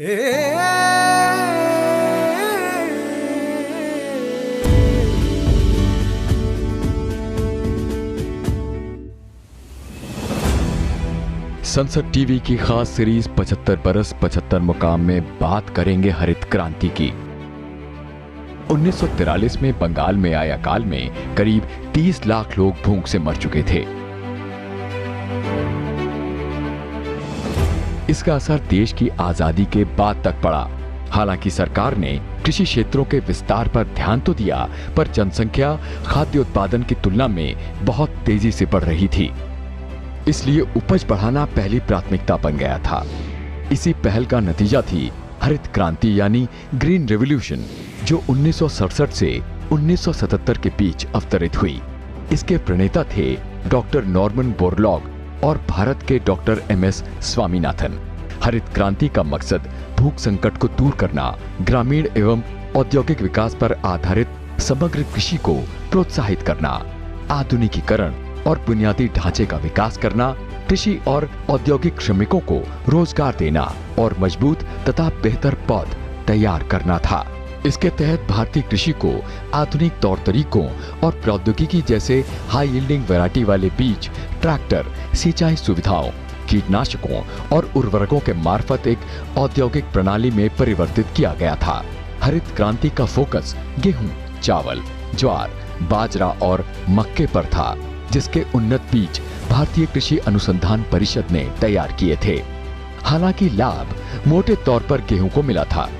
संसद टीवी की खास सीरीज 75 बरस 75 मुकाम में बात करेंगे हरित क्रांति की। 1943 में बंगाल में आए अकाल में करीब 30 लाख लोग भूख से मर चुके थे। इसका असर देश की आजादी के बाद तक पड़ा। हालांकि सरकार ने कृषि क्षेत्रों के विस्तार पर ध्यान तो दिया, पर जनसंख्या खाद्य उत्पादन की तुलना में बहुत तेजी से बढ़ रही थी। इसलिए उपज बढ़ाना पहली प्राथमिकता बन गया था। इसी पहल का नतीजा थी हरित क्रांति यानी ग्रीन रेवोल्यूशन, जो 1967 से 1977 के बीच अवतरित हुई। इसके प्रणेता थे डॉक्टर नॉर्मन बोरलॉग और भारत के डॉक्टर एमएस स्वामीनाथन। हरित क्रांति का मकसद भूख संकट को दूर करना, ग्रामीण एवं औद्योगिक विकास पर आधारित समग्र कृषि को प्रोत्साहित करना, आधुनिकीकरण और बुनियादी ढांचे का विकास करना, कृषि और औद्योगिक श्रमिकों को रोजगार देना और मजबूत तथा बेहतर पौध तैयार करना था। इसके तहत भारतीय कृषि को आधुनिक तौर तरीकों और प्रौद्योगिकी जैसे हाई यील्डिंग वैरायटी वाले बीज, ट्रैक्टर, सिंचाई सुविधाओं, कीटनाशकों और उर्वरकों के मार्फत एक औद्योगिक प्रणाली में परिवर्तित किया गया था। हरित क्रांति का फोकस गेहूं, चावल, ज्वार, बाजरा और मक्के पर था, जिसके उन्नत बीज भारतीय कृषि अनुसंधान परिषद ने तैयार किए थे। हालांकि लाभ मोटे तौर पर गेहूं को मिला था।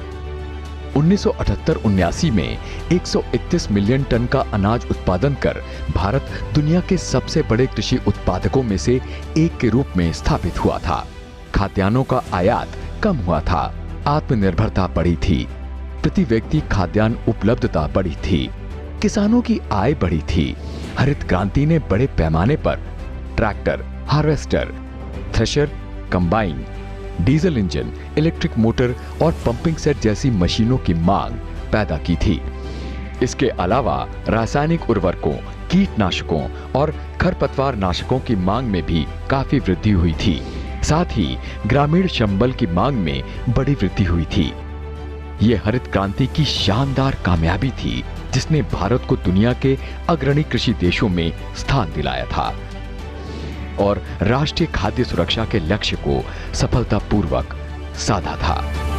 1978-79 में 131 मिलियन टन का अनाज उत्पादन कर भारत दुनिया के सबसे बड़े कृषि उत्पादकों में से एक के रूप में स्थापित हुआ था। खाद्यान्नों का आयात कम हुआ था, आत्मनिर्भरता बढ़ी थी, प्रति व्यक्ति खाद्यान्न उपलब्धता बढ़ी थी, किसानों की आय बढ़ी थी। हरित क्रांति ने बड़े पैमाने पर tractor, harvester, thresher, combine, diesel engine, electric motor और पंपिंग सेट जैसी मशीनों की मांग पैदा की थी। इसके अलावा रासायनिक उर्वरकों, कीटनाशकों और खरपतवार नाशकों की मांग में भी काफी वृद्धि हुई थी। साथ ही ग्रामीण श्रम बल की मांग में बड़ी वृद्धि हुई थी। ये हरित क्रांति की शानदार कामयाबी थी, जिसने भारत को दुनिया के अग्रणी कृषि देशों में स्थान दिलाया था और राष्ट्रीय खाद्य सुरक्षा के लक्ष्य को सफलतापूर्वक साधा था।